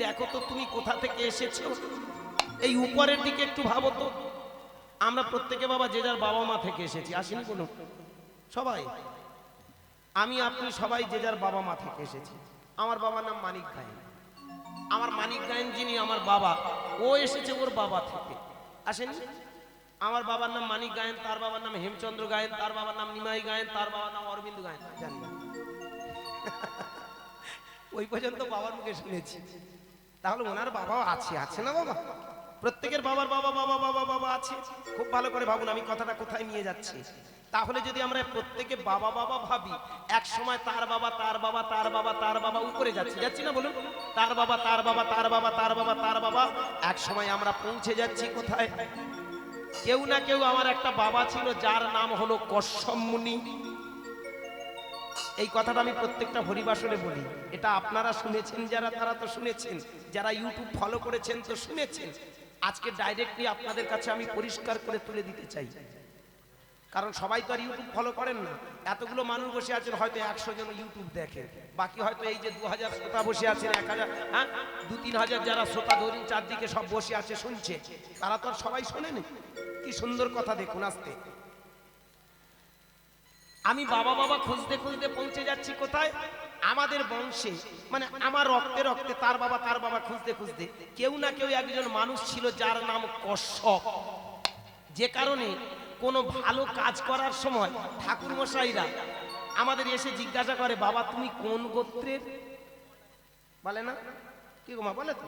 দেখো তো তুমি কোথা থেকে এসেছো, এই উপরের দিকে একটু ভাবো তো। আমরা প্রত্যেকে বাবা যে যার বাবা মা থেকে এসেছি, আসেনি কোনো? সবাই, আমি আপনি সবাই যে যার বাবা মা থেকে এসেছি। আমার বাবার নাম মানিক গায়েন। আমার মানিক গায়েন যিনি আমার বাবা, ও এসেছে ওর বাবা থেকে, আসেনি? আমার বাবার নাম মানিক গায়েন, তার বাবার নাম হেমচন্দ্র গায়েন, তার বাবার নাম নিমাই গায়েন, তার বাবার নাম অরবিন্দ গায়েন। জানি না, ওই পর্যন্ত বাবার মুখে শুনেছি। তাহলে ওনার বাবাও আছে, আছে না বাবা? প্রত্যেকের বাবার বাবা বাবা বাবা বাবা আছে। খুব ভালো করে ভাবুন আমি কথাটা কোথায় নিয়ে যাচ্ছি। তাহলে যদি আমরা প্রত্যেকে বাবা বাবা ভাবি, এক সময় তার বাবা তার বাবা তার বাবা তার বাবা উপরে যাচ্ছি, যাচ্ছি না বলুন? তার বাবা তার বাবা তার বাবা তার বাবা তার বাবা, এক সময় আমরা পৌঁছে যাচ্ছি কোথায়? কেউ না কেউ আমার একটা বাবা ছিল যার নাম হলো কশ্যপ মুনি। এই কথাটা আমি প্রত্যেকটা হরিবাসরে বলি। এটা আপনারা শুনেছেন যারা, তারা তো শুনেছেন, যারা ইউটিউব ফলো করেছেন তো শুনেছেন। আজকে ডাইরেক্টলি আপনাদের কাছে আমি পরিষ্কার করে তুলে দিতে চাই, কারণ সবাই তো আর ইউটিউব ফলো করেন না। এতগুলো মানুষ বসে আছেন, হয়তো 100 জন ইউটিউব দেখে, বাকি হয়তো এই যে 2000 শ্রোতা বসে আছেন, 1000, হ্যাঁ 2-3 হাজার যারা শ্রোতা ধরুন চারদিকে সব বসে আছে শুনছে, তারা তো আর সবাই শোনেনি। কি সুন্দর কথা দেখুন। আসতে আমি বাবা বাবা খুঁজতে খুঁজতে পৌঁছে যাচ্ছি কোথায়? আমাদের বংশে, মানে আমার রক্তে রক্তে তার বাবা খুঁজতে খুঁজতে কেউ না কেউ একজন মানুষ ছিল যার নাম কশ্যপ। যে কারণে কোনো ভালো কাজ করার সময় ঠাকুর মশাইরা আমাদের এসে জিজ্ঞাসা করে, বাবা তুমি কোন গোত্রের? বলে না? কি গো মা, বলে তো?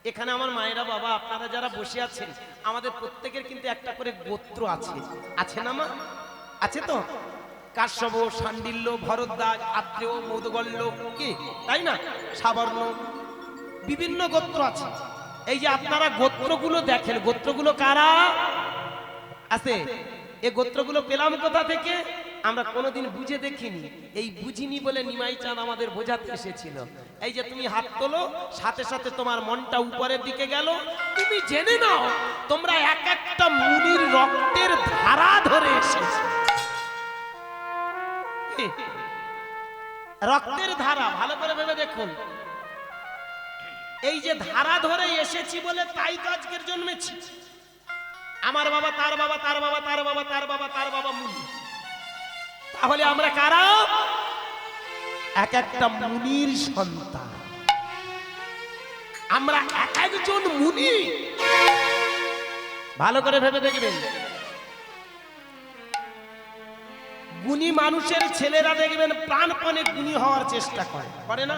এখানে আমার মায়েরা বাবা আপনারা যারা বসে আছেন, আমাদের প্রত্যেকের কিন্তু একটা করে গোত্র আছে, আছে না মা? আছে তো? কাশ্যপ, শাণ্ডিল্য, ভরদ্বাজ, আত্রেয়, মৌদগল্য, কি তাই না? সাবর্ণ, বিভিন্ন গোত্র আছে। এই যে আপনারা গোত্রগুলো দেখেন, গোত্রগুলো কারা আছে? এই গোত্রগুলো পেলাম কোথা থেকে? আমরা কোনোদিন বুঝে দেখিনি, এই বুঝিনি বলে নিমাই চাঁদ আমাদের বোঝাতে এসেছিল। এই যে তুমি হাত তোলো, সাথে সাথে তোমার মনটা উপরের দিকে গেল। তুমি জেনে নাও তোমরা এক একটা মুনির রক্তের ধারা ধরে এসেছো। রক্তের ধারা ভালো করে ভেবে দেখুন। এই যে ধারা ধরে এসেছি বলে তাই তো আজকের জন্মেছি। আমার বাবা তার বাবা তার বাবা তার বাবা তার বাবা তার বাবা মুনি। তাহলে আমরা কারা? এক একটা মুনির সন্তান। আমরা এক একজন মুনি। ভালো করে ভেবে দেখবেন, গুণী মানুষের ছেলেরা দেখবেন প্রাণপণে গুণী হওয়ার চেষ্টা করে, করে না?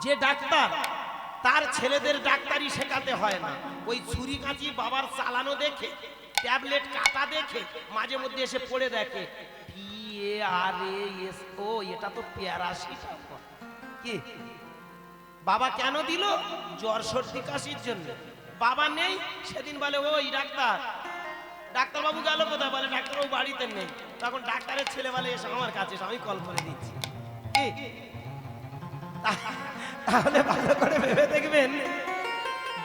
যে ডাক্তার, তার ছেলেদের ডাক্তারি শেখাতে হয় না। ওই ছুরি কাঁচি বাবার চালানো দেখে, ট্যাবলেট কাটা দেখে মাঝে মধ্যে এসে পড়ে দেখে, PARASO, এটা তো প্যারাসিটামল। কি বাবা কেন দিল? জ্বর সর্দি কাশির জন্য। বাবা নেই, সেদিন বলে ওই ডাক্তার, ডাক্তারবাবু গেল কোথায়? বলে ডাক্তারবাবু বাড়িতে নেই। তখন ডাক্তারের ছেলে বলে এসে আমার কাছে, আমি কল করে দিচ্ছি। কি তাহলে ভালো করে ভেবে দেখবেন,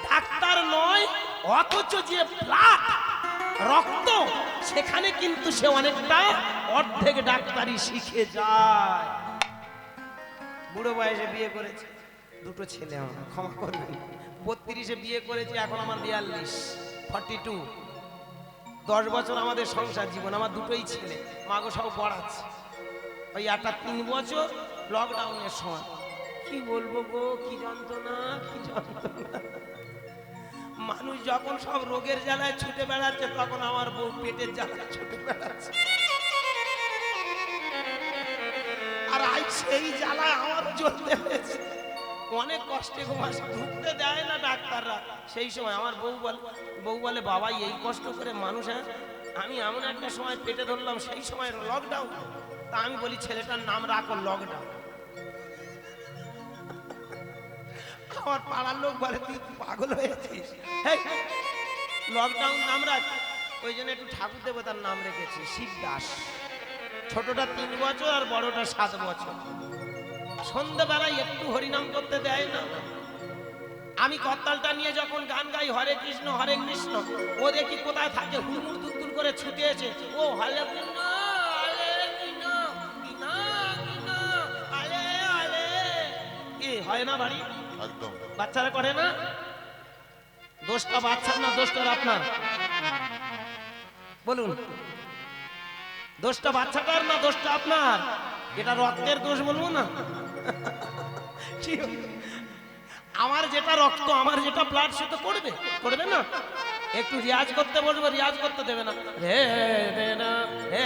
ডাক্তার নয়, অথচ যে ব্লাড রক্ত, সেখানে কিন্তু সে অনেকটা অর্ধেক ডাক্তারি শিখে যায়। বুড়ো বয়সে বিয়ে করেছে, দুটো ছেলে, আমার ক্ষমা করবেন, 32-এ বিয়ে করেছে, এখন আমার 42 10 বছর আমাদের সংসার জীবন, আমার দুটোই ছেলে, মাগো সব পড়াচ্ছে। ওই একটা 3 বছর লকডাউনের সময়, কি বলবো গো, কি যন্ত্রণা, কি যন্ত্রণা। মানুষ যখন সব রোগের জ্বালায় ছুটে বেড়াচ্ছে, তখন আমার বউ পেটের জ্বালায় ছুটে বেড়াচ্ছে। আর আজ সেই জ্বালায় আমার জ্বলতে হয়েছে। অনেক কষ্টে ঘুমাস, ঢুকতে দেয় না ডাক্তাররা। সেই সময় আমার বউ বলে বাবা এই কষ্ট করে মানুষ, হ্যাঁ আমি এমন একটা সময় পেটে ধরলাম, সেই সময় লকডাউন। তা আমি বলি ছেলেটার নাম রাখো লকডাউন। আমার পাড়ার লোক বলে তুই পাগল হয়েছিস, লকডাউন নাম রাখ। ওই জন্য একটু ঠাকুর দেবতার নাম রেখেছি শিবদাস। ছোটটা 3 বছর আর বড়টা 7 বছর। সন্ধ্যাবেলায় একটু হরিনাম করতে দেয় না। আমি করতালটা নিয়ে যখন গান গাই হরে কৃষ্ণ হরে কৃষ্ণ, ও দেখি কোথায় থাকে, হুড়মুড় দুলদুল করে ছুটে এসে ও হরে কৃষ্ণ হরে কৃষ্ণ কৃষ্ণ কৃষ্ণ হরে হরে হয় না বাড়ি? একদম। বাচ্চারা করে না? দোষটা বাচ্চার না দোষটা আপনার? বলুন, দোষটা বাচ্চাটার না দোষটা আপনার? এটা রক্তের দোষ বলবো না? আমার যেটা রক্ত, আমার যেটা ব্লাড, সে তো করবে, করবে না? একটু রিয়াজ করতে বলবো, রিয়াজ করতে দেবে না। রে রে না রে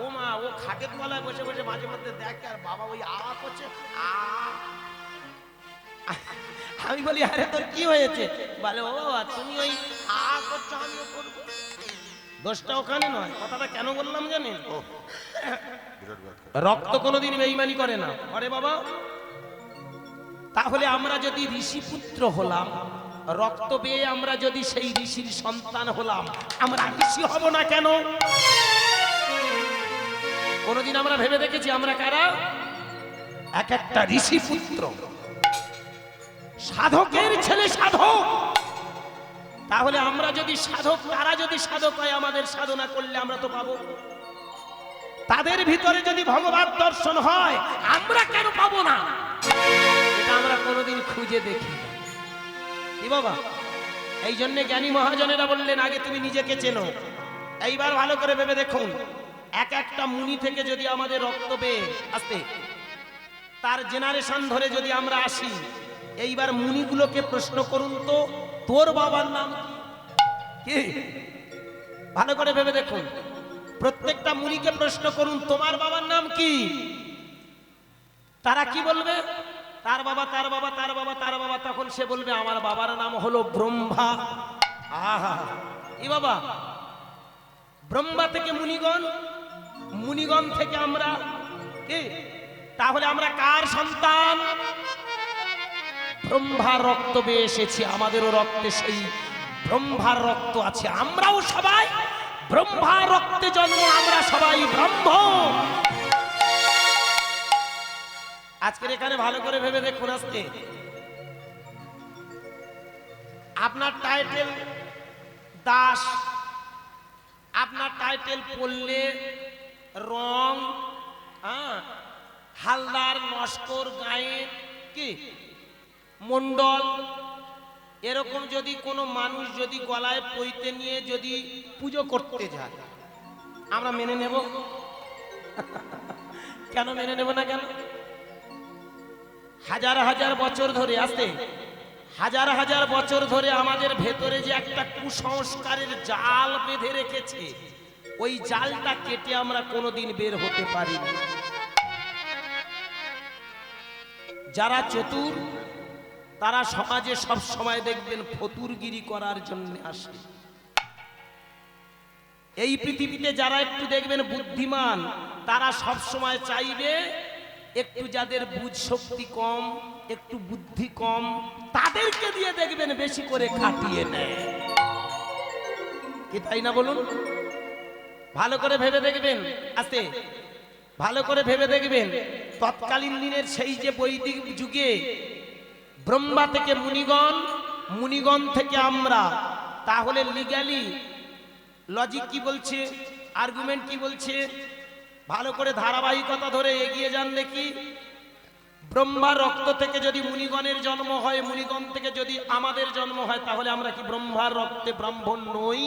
ও মা, ও খাটের তলায় বসে বসে মাঝে মধ্যে দেখে, আর বাবা ওই করছে। আমি বলি, আরে তোর কি হয়েছে? বলে, ও তুমি ওই করছো, আমিও করবো। দোষটা ওখানে নয়। কথাটা কেন বললাম জানেন? রক্ত কোনোদিন বেঈমানি করে না, আরে বাবা। তাহলে আমরা যদি ঋষি পুত্র হলাম, রক্ত বেয়ে আমরা যদি সেই ঋষির সন্তান হলাম, আমরা ঋষি হব না কেন? কোনদিন আমরা ভেবে দেখেছি আমরা কারা? এক একটা ঋষি পুত্র, সাধকের ছেলে সাধক। তাহলে আমরা যদি সাধক, তারা যদি সাধক হয়, আমাদের সাধনা করলে আমরা তো পাবো। তাদের ভিতরে যদি ভগবত দর্শন হয়, আমরা কেন পাবো না? এটা আমরা কোনোদিন খুঁজে দেখি কি বাবা? এই জন্য জ্ঞানী মহাজনেরা বললেন, আগে তুমি নিজেকে চেনো। এইবার ভালো করে ভেবে দেখুন, এক একটা মুনি থেকে যদি আমাদের রক্ত বেয়ে আসতে, তার জেনারেশন ধরে যদি আমরা আসি, এইবার মুনিগুলোকে প্রশ্ন করুন তো, তোর বাবার নাম কি? ভালো করে ভেবে দেখুন, প্রত্যেকটা মুনিকে প্রশ্ন করুন, তোমার বাবার নাম কি? তারা কি বলবে? তার বাবা, তার বাবা, তার বাবা, তার বাবা। তখন সে বলবে, আমার বাবার নাম হলো ব্রহ্মা। আহা, কি বাবা? ব্রহ্মা থেকে মুনিগণ, মুনিগণ থেকে আমরা কি? তাহলে আমরা কার সন্তান? ব্রহ্মার রক্ত বেয়ে এসেছি, আমাদেরও রক্তে সেই ব্রহ্মার রক্ত আছে। আমরাও সবাই ব্রহ্মার রক্তে জন্ম, আমরা সবাই ব্রহ্ম। আজকের এখানে ভালো করে ভেবে দেখুন, আজকে আপনার টাইটেল দাস, আপনার টাইটেল পড়লে রং, হালদার, নস্কর, গায়েন, কি মন্ডল, এরকম যদি কোনো মানুষ যদি গলায় পইতে নিয়ে যদি পুজো করতে যায়, আমরা মেনে নেব? কেন মেনে নেব না? কেন? হাজার হাজার বছর ধরে আসতে, হাজার হাজার বছর ধরে আমাদের ভেতরে যে একটা কুসংস্কারের জাল বেঁধে রেখেছে, ওই জালটা কেটে আমরা কোনোদিন বের হতে পারিনি। যারা চতুর, তারা সমাজে সব সময় দেখবেন ফতুরগিরি করার জন্য আসে। এই পৃথিবীতে যারা একটু দেখবেন বুদ্ধিমান, তারা সব সময় চাইবে একটু যাদের বুঝ শক্তি কম, একটু বুদ্ধি কম, তাদেরকে দিয়ে দেখবেন বেশি করে খাটিয়ে নেয়। কি তাই না বলুন? ভালো করে ভেবে দেখবেন, আস্তে ভালো করে ভেবে দেখবেন, তৎকালীন দিনের সেই যে বৈদিক যুগে ব্রহ্মা থেকে মুনিগণ, মুনিগণ থেকে আমরা, তাহলে লিগ্যালি লজিক কি বলছে, আর্গুমেন্ট কি বলছে? ভালো করে ধারাবাহিকতা ধরে এগিয়ে যান দেখি। ব্রহ্মার রক্ত থেকে যদি মুনিগণের জন্ম হয়, মুনিগণ থেকে যদি আমাদের জন্ম হয়, তাহলে আমরা কি ব্রহ্মার রক্তে ব্রাহ্মণ নই?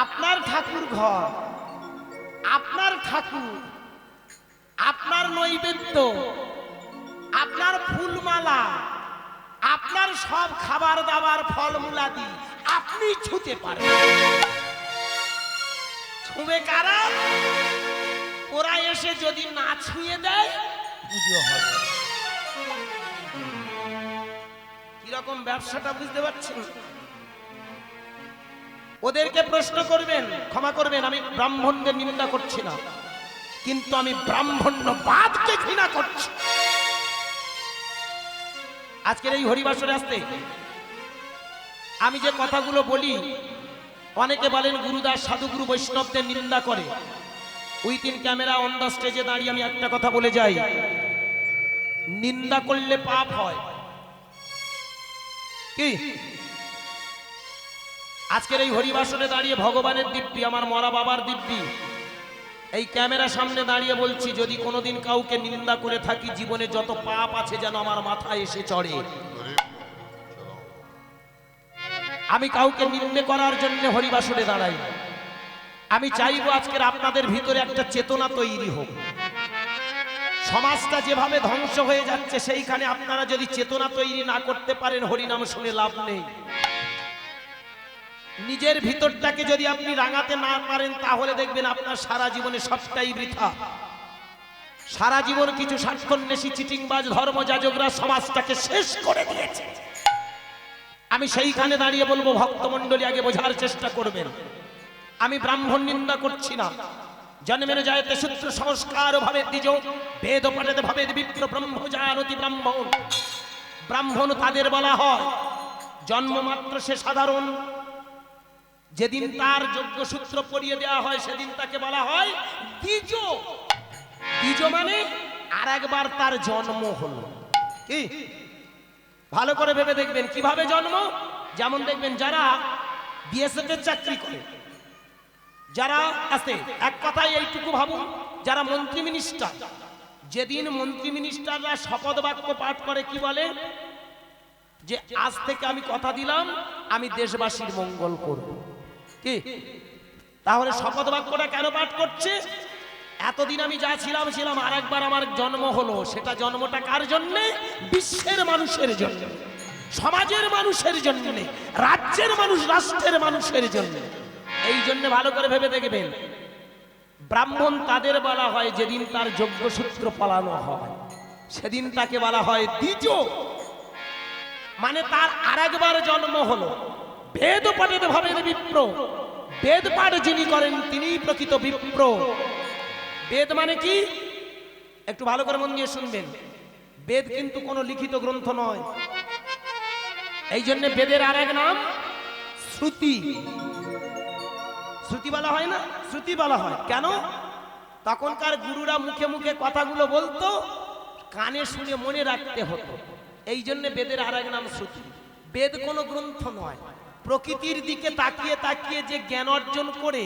আপনার ঠাকুর ঘর, আপনার ঠাকুর, আপনার নৈবেদ্য, আপনার ফুলমালা, আপনার সব খাবার দাবার ফলমূলাদি আপনি ছুঁতে পারেন। ছুঁবে কারা? ওরা এসে যদি না ছুঁয়ে দেয়, পুজো হবে। কিরকম ব্যবসাটা বুঝতে পারছেন? ওদেরকে প্রশ্ন করবেন, ক্ষমা করবেন, আমি ব্রাহ্মণদের নিন্দা করছি না, কিন্তু আমি ব্রাহ্মণ্যবাদকে ঘৃণা করছি। আজকের এই হরিবাসরে আসতে আমি যে কথাগুলো বলি, অনেকে বলেন গুরুদাস সাধুগুরু বৈষ্ণবদের নিন্দা করে। উইথিন ক্যামেরা অন দ্য স্টেজে দাঁড়িয়ে আমি একটা কথা বলে যাই, নিন্দা করলে পাপ হয়। কি আজকের এই হরিবাসনে দাঁড়িয়ে ভগবানের দিব্যি, আমার মরা বাবার দিব্যি, এই ক্যামেরার সামনে দাঁড়িয়ে বলছি, যদি কোনোদিন কাউকে নিন্দা করে থাকি, জীবনে যত পাপ আছে যেন আমার মাথায় এসে চড়ে। আমি কাউকে নিন্দে করার জন্য হরিবাসনে দাঁড়াই। আমি চাইবো আজকের আপনাদের ভিতরে একটা চেতনা তৈরি হোক। সমাজটা যেভাবে ধ্বংস হয়ে যাচ্ছে, সেইখানে আপনারা যদি চেতনা তৈরি না করতে পারেন, হরিনাম শুনে লাভ নেই। নিজের ভিতরটাকে যদি আপনি রাঙাতে না পারেন, তাহলে দেখবেন আপনার সারা জীবনে সবটাই বৃথা। সারা জীবন কিছু স্বার্থন্বেষী চিটিংবাজ ধর্মযাজকরা সমাজটাকে শেষ করে দিয়েছে। আমি সেইখানে দাঁড়িয়ে বলবো, ভক্তমণ্ডলী আগে বোঝার চেষ্টা করবেন। আমি ব্রাহ্মণ নিন্দা করছি না। জন্মের জায়তে সূত্র সংস্কার ভাবে দ্বিজ, বেদ পাঠেতে ভাবে বিপ্র ব্রহ্ম জানতি ব্রাহ্মণ। ব্রাহ্মণ তাদের বলা হয়, জন্ম মাত্র সে সাধারণ, যেদিন তার যোগ্য সূত্র পড়িয়ে দেওয়া হয় সেদিন তাকে বলা হয় দ্বিজ। দ্বিজ মানে আর একবার তার জন্ম হলো। কি ভালো করে ভেবে দেখবেন কিভাবে জন্ম। যেমন দেখবেন যারা বিএসএফ এর চাকরি করে, যারা আছে, এক কথায় এইটুকু ভাবুন, যারা মন্ত্রী মিনিস্টার, যেদিন মন্ত্রী মিনিস্টাররা শপথ বাক্য পাঠ করে, কি বলে যে আজ থেকে আমি কথা দিলাম আমি দেশবাসীর মঙ্গল করব। কি তাহলে শপথ বাক্যটা কেন পাঠ করছে? এতদিন আমি যা ছিলাম ছিলাম, আর একবার আমার জন্ম হলো। সেটা জন্মটা কার জন্য? বিশ্বের মানুষের জন্য, সমাজের মানুষের জন্য, রাজ্যের মানুষ, রাষ্ট্রের মানুষের জন্য। এই জন্য ভালো করে ভেবে দেখবেন, ব্রাহ্মণ তাদের বলা হয় যেদিন তার যজ্ঞসূত্র পালানো হয়, সেদিন তাকে বলা হয় দ্বিজ, মানে তার আরেকবার জন্ম হলো। বেদ পাঠেতে ভাবে বিপ্র, বেদ পাঠ যিনি করেন তিনিই প্রকৃত বিপ্র। বেদ মানে কি? একটু ভালো করে মন দিয়ে শুনবেন। বেদ কিন্তু কোনো লিখিত গ্রন্থ নয়। এই জন্য বেদের আরেক নাম শ্রুতি। শ্রুতি বলা হয় না, শ্রুতি বলা হয় কেন? তখনকার গুরুরা মুখে মুখে কথাগুলো বলতো, কানে শুনে মনে রাখতে হতো। এই জন্য বেদের আরেক নাম শ্রুতি। বেদ কোনো গ্রন্থ নয়। প্রকৃতির দিকে তাকিয়ে তাকিয়ে যে জ্ঞান অর্জন করে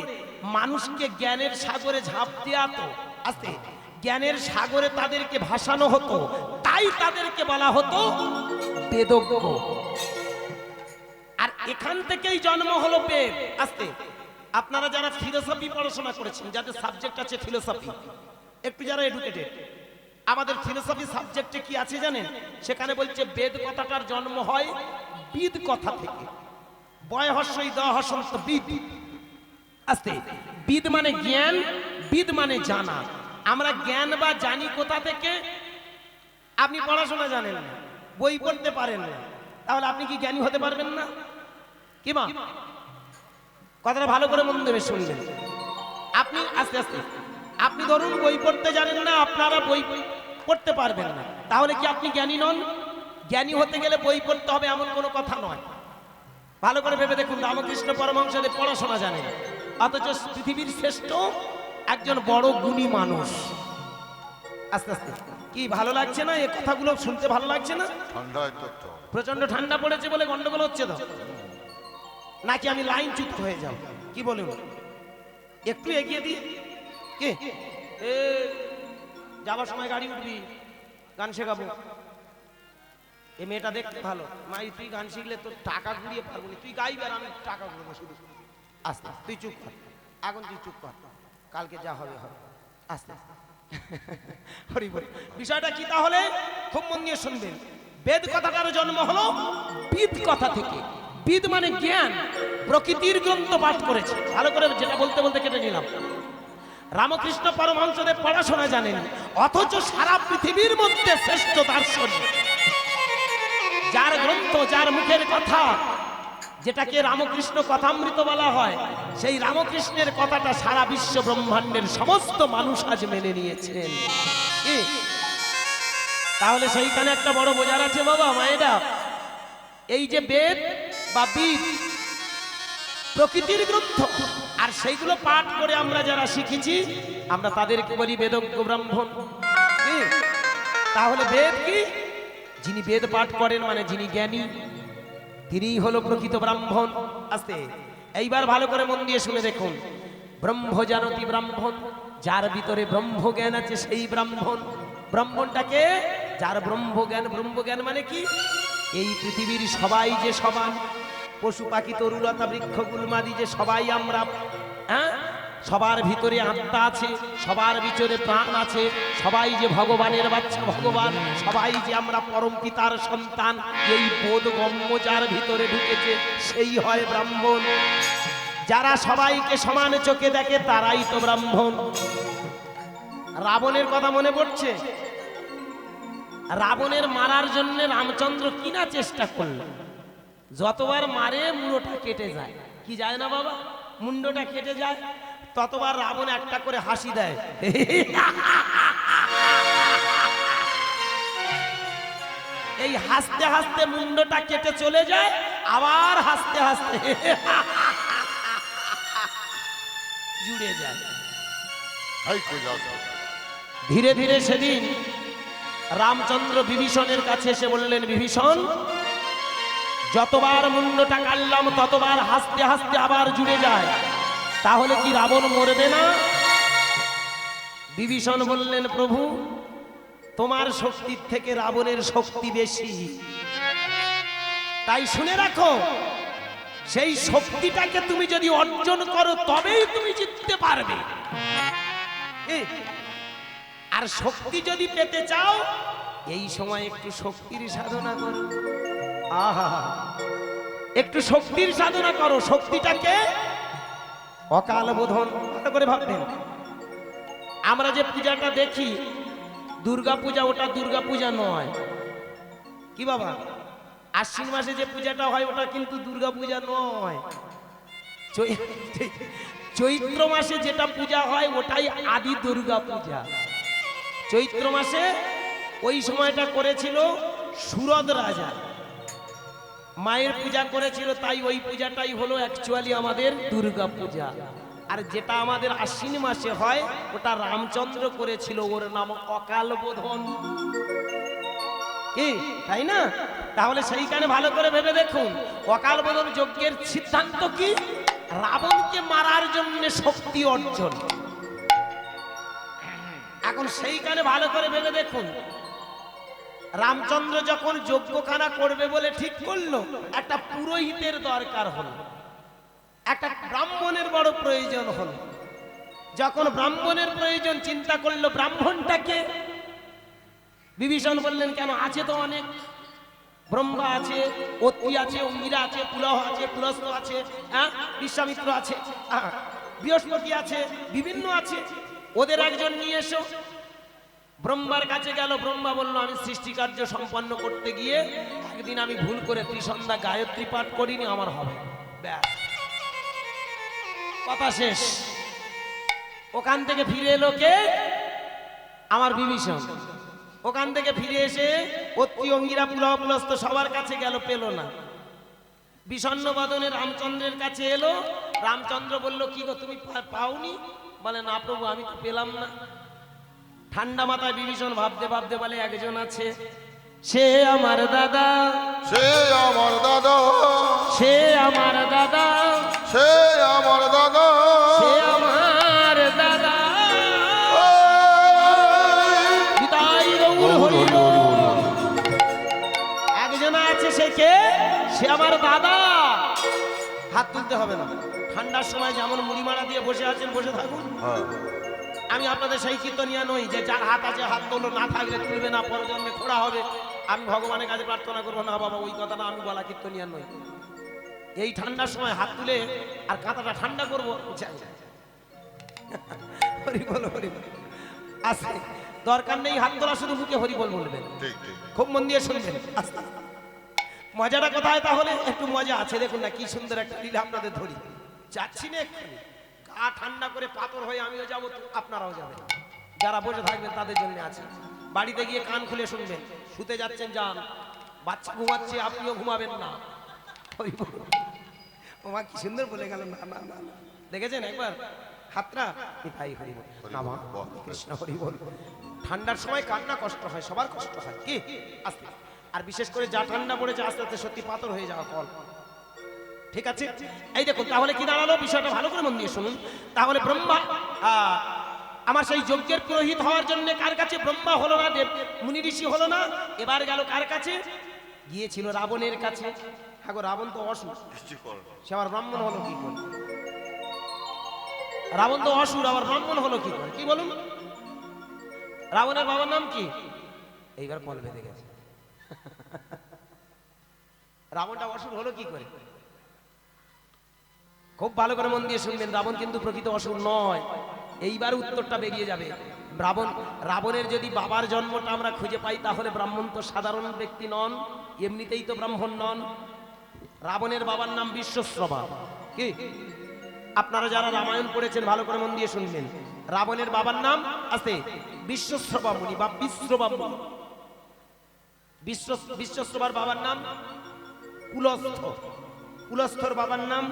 মানুষকে জ্ঞানের সাগরে ঝাঁপ দেওয়া তো আছে, জ্ঞানের সাগরে তাদেরকে ভাসানো হতো, তাই তাদেরকে বলা হতো বেদজ্ঞ। আর এখান থেকেই জন্ম হলো বেদ। আস্তে আপনারা যারা ফিলোসফি পড়াশোনা করেছেন, যাদের সাবজেক্ট আছে ফিলোসফি, একটু যারা এডুকেটেড, আমাদের ফিলোসফি সাবজেক্টে কি আছে জানেন? সেখানে বলছে বেদ কথাটার জন্ম হয় বিদ কথা থেকে। বয় হর্ষই দ হর্ষন্ত বিদ। আস্তে বিদ মানে জ্ঞান, বিদ মানে জানা। আমরা জ্ঞান বা জানি কোথা থেকে? আপনি পড়াশোনা জানেন না, বই পড়তে পারেন না, তাহলে আপনি কি জ্ঞানী হতে পারবেন না? কি মা কথাটা ভালো করে মন দেবে শুনবেন। আপনি আস্তে আস্তে, আপনি ধরুন বই পড়তে জানেন না, আপনারা বই পড়তে পারবেন না, তাহলে কি আপনি জ্ঞানী নন? জ্ঞানী হতে গেলে বই পড়তে হবে এমন কোনো কথা নয়। ভালো করে ভেবে দেখুন, রামকৃষ্ণ পরমহংসদেব পড়াশোনা জানেন, অথচ পৃথিবীর শ্রেষ্ঠ একজন বড় গুণী মানুষ। আস্তে আস্তে কি ভালো লাগছে না? এই কথাগুলো শুনতে ভালো লাগছে না? প্রচন্ড ঠান্ডা পড়েছে বলে গন্ডগোল হচ্ছে তো, নাকি আমি লাইন চুপ হয়ে যাব? কি বলুন, একটু এগিয়ে দিই। কে যাবার সময় গাড়ি উঠবি, গান শেখাবো। এই মেয়েটা দেখতে ভালো, মাই তুই গান শিখলে তোর টাকা ঘুরিয়ে পারবো না, তুই গাইবি আর আমি টাকা ঘুরবো শুধু। আস্তে তুই চুপ কর, এখন তুই চুপ কর, কালকে যা হবে হবে। আস্তে হরি বল। বিষয়টা কি তাহলে? খুব মন দিয়ে শুনবেন। বেদ কথাটার জন্ম হলো বিদ কথা থেকে। বিদ মানে জ্ঞান, প্রকৃতির গ্রন্থ পাঠ করেছে। ভালো করে যেটা বলতে বলতে কেটে নিলাম। রামকৃষ্ণ পরমহংসদেব পড়াশোনা জানেন, অথচ সারা পৃথিবীর মধ্যে শ্রেষ্ঠ দার্শনিক, যার গ্রন্থ, যার মুখের কথা, যেটাকে রামকৃষ্ণ কথামৃত বলা হয়, সেই রামকৃষ্ণের কথাটা সারা বিশ্ব ব্রহ্মাণ্ডের সমস্ত মানুষ আজ মেনে নিয়েছেন। তাহলে সেইখানে একটা বড় বোঝার আছে বাবা মায়েরা। এই যে বেদ বা বিদ প্রকৃতির গ্রন্থ, আর সেইগুলো পাঠ করে আমরা যারা শিখেছি, আমরা তাদেরকে বলি বেদজ্ঞ ব্রাহ্মণ। তাহলে বেদ কি? যিনি বেদ পাঠ করেন মানে যিনি জ্ঞানী, তিনিই হলো প্রকৃত ব্রাহ্মণ। আস্তে এইবার ভালো করে মন দিয়ে শুনে দেখুন, ব্রহ্মজানতি ব্রাহ্মণ, যার ভিতরে ব্রহ্মজ্ঞান আছে সেই ব্রাহ্মণ। ব্রাহ্মণটাকে যার ব্রহ্মজ্ঞান, ব্রহ্মজ্ঞান মানে কি? এই পৃথিবীর সবাই যে সমান, পশু পাখি তরুলতা বৃক্ষ গুলমাদি যে সবাই আমরা, হ্যাঁ, সবার ভিতরে আত্মা আছে, সবার ভিতরে প্রাণ আছে, সবাই যে ভগবানের বাচ্চা ভগবান, সবাই যে আমরা পরম পিতার সন্তান, এই বোধগম্য যার ভিতরে ঢুকেছে সেই হয় ব্রাহ্মণ। যারা সবাইকে সমান চোখে দেখে তারাই তো ব্রাহ্মণ। রাবণের কথা মনে পড়ছে? রাবণের মারার জন্য রামচন্দ্র কিনা চেষ্টা করল, যতবার মারে মুন্ডটা কেটে যায়। কি যায় না বাবা? মুন্ডটা কেটে যায়। ততবার রাবণ একটা করে হাসি দেয়, এই হাসতে হাসতে মুন্ডটা কেটে চলে যায়, আবার হাসতে হাসতে জুড়ে যায়। ধীরে ধীরে সেদিন রামচন্দ্র বিভীষণের কাছে এসে বললেন, বিভীষণ, যতবার মুন্ডটা কাটলাম ততবার হাসতে হাসতে আবার জুড়ে যায়, তাহলে কি রাবণ মরবে না? বিভীষণ বললেন, প্রভু, তোমার শক্তির থেকে রাবণের শক্তি বেশি। তাই শুনে রাখো, সেই শক্তিটাকে তুমি যদি অর্জন করো তবেই তুমি জিততে পারবে। আর শক্তি যদি পেতে চাও, এই সময় একটু শক্তির সাধনা করো। আহা, একটু শক্তির সাধনা করো। শক্তিটাকে অকাল বোধন করে ভাববেন। আমরা যে পূজাটা দেখি দুর্গা পূজা, ওটা দুর্গা পূজা নয়। কি বাবা? আশ্বিন মাসে যে পূজাটা হয় ওটা কিন্তু দুর্গা পূজা নয়। চৈত্র মাসে যেটা পূজা হয় ওটাই আদি দুর্গা পূজা। চৈত্র মাসে ওই সময়টা করেছিল সুরদ রাজা, মায়ের পূজা করেছিল, তাই ওই পূজাটাই হলো অ্যাকচুয়ালি আমাদের দুর্গা পূজা। আর যেটা আমাদের আশ্বিন মাসে হয় ওটা রামচন্দ্র করেছিল, ওর নাম অকাল বোধন। কি তাই না? তাহলে সেইখানে ভালো করে ভেবে দেখুন, অকাল বোধন যজ্ঞের সিদ্ধান্ত কি? রাবণকে মারার জন্য শক্তি অর্জন। এখন সেইখানে ভালো করে ভেবে দেখুন, রামচন্দ্র যখন যজ্ঞখানা করবে বলে ঠিক করলো, একটা পুরোহিতের দরকার হলো, একটা ব্রাহ্মণের বড় প্রয়োজন হলো। যখন ব্রাহ্মণের প্রয়োজন, চিন্তা করলো ব্রাহ্মণটাকে। বিভীষণ বললেন, কেন? আছে তো অনেক, ব্রহ্মা আছে, অত্রি আছে, অঙ্গিরা আছে, পুলহ আছে, পুলস্ত আছে, হ্যাঁ, বিশ্বামিত্র আছে, বৃহস্পতি আছে, বিভিন্ন আছে, ওদের একজন নিয়ে এসো। ব্রহ্মার কাছে গেল। ব্রহ্মা বলল, আমি সৃষ্টিকার্য সম্পন্ন করতে গিয়ে একদিন আমি ভুল করে ত্রিসন্ধ্যা গায়ত্রী পাঠ করিনি, আমার হবে। ব্যাস, কথা শেষ। ওখান থেকে ফিরে এলো কে? আমার বিভীষণ। ওখান থেকে ফিরে এসে অত্রি, অঙ্গিরা, পুলহ, পুলস্ত সবার কাছে গেল, পেল না। বিষণ্ণ বদনে রামচন্দ্রের কাছে এলো। রামচন্দ্র বলল, কি গো, তুমি পাওনি? বলে, না প্রভু, আমি তো পেলাম না। ঠান্ডা মাথায় বিভীষণ ভাবতে ভাবতে বলে, একজন আছে, সে আমার দাদা, সে আমার দাদা, সে আমার দাদা, সে আমার দাদা, সে আমার দাদা। নিতাই গৌর হরি বল। একজন আছে, সে কে? সে আমার দাদা। হাত তুলতে হবে না। ঠান্ডার সময় যেমন মুড়ি মারা দিয়ে বসে আছেন, বসে থাকুন। আমি আপনাদের সেই কীর্তনিয়া নই যে যার হাত আছে হাত তোলো, না থাকলে তুলবে না, পরজন্মে খোড়া হবে। আমি ভগবানের কাছে প্রার্থনা করবো না বাবা, ওই কথাটা আমি বলা কীর্তনিয়া নই। এই ঠান্ডার সময় হাত তুলে আর কাঁথাটা ঠান্ডা করবো, হরি বল, হরি বল। আছে দরকার নেই হাত তোলা, শুধু মুখে হরি বল বলবেন। খুব মন দিয়ে শুনবেন। মজাটা কোথায়? তাহলে একটু মজা আছে, দেখুন না কি সুন্দর একটা লীলা আপনাদের ধরি। যাচ্ছি না এক্ষুনি, গা ঠান্ডা করে পাথর হয়ে আমিও যাবো, আপনারাও যাবেন। যারা বসে থাকবেন তাদের জন্য আছে। বাড়িতে গিয়ে কান খুলে শুনবেন। শুতে যাচ্ছেন যান, বাচ্চা ঘুমাচ্ছে আপনিও ঘুমাবেন না। ওমা কি সুন্দর বলে গেল। না না না, দেখেছেন একবার হাতটা? তাই হরি বল, কৃষ্ণ হরি বল। ঠান্ডার সময় কান্না কষ্ট হয়, সবার কষ্ট হয়। কি আস্তে, আর বিশেষ করে যা ঠান্ডা পড়েছে আস্তে আস্তে সত্যি পাথর হয়ে যাওয়া ফল। ঠিক আছে, এই দেখুন তাহলে কি দাঁড়ালো, বিষয়টা ভালো করে মন দিয়ে শুনুন। তাহলে ব্রহ্মা আমার সেই যজ্ঞের পুরোহিত হওয়ার জন্য কার কাছে? ব্রহ্মা হলো না, দেব মুনি ঋষি হলো না, এবার গেল কার কাছে? গিয়েছিল রাবণের কাছে। হ্যাঁ গো, রাবণ তো অসুর, সে আবার ব্রাহ্মণ হলো কি করে? রাবণ তো অসুর, আবার ব্রাহ্মণ হলো কি করে? কি বলুন? রাবণের বাবার নাম কি? এইবার কল বেঁধে গেছে। রাবণটা অসুর হলো কি করে? খুব ভালো করে মন দিয়ে শুনবেন, রাবণ কিন্তু প্রকৃত অসুর নয়। এইবার উত্তরটা বেরিয়ে যাবে। রাবণের যদি বাবার জন্মটা আমরা খুঁজে পাই, তাহলে ব্রাহ্মণ তো সাধারণ ব্যক্তি নন, এমনিতেই তো ব্রাহ্মণ নন। রাবণের বাবার নাম বিশ্বশ্রবা। কি আপনারা যারা রামায়ণ পড়েছেন ভালো করে মন দিয়ে শুনবেন, রাবণের বাবার নাম আছে বিশ্বশ্রবা মুনি বা বিশ্রবা মুনি। বিশ্বশ্রবার বাবার নাম কুলস্থ, কুলস্থর বাবার নাম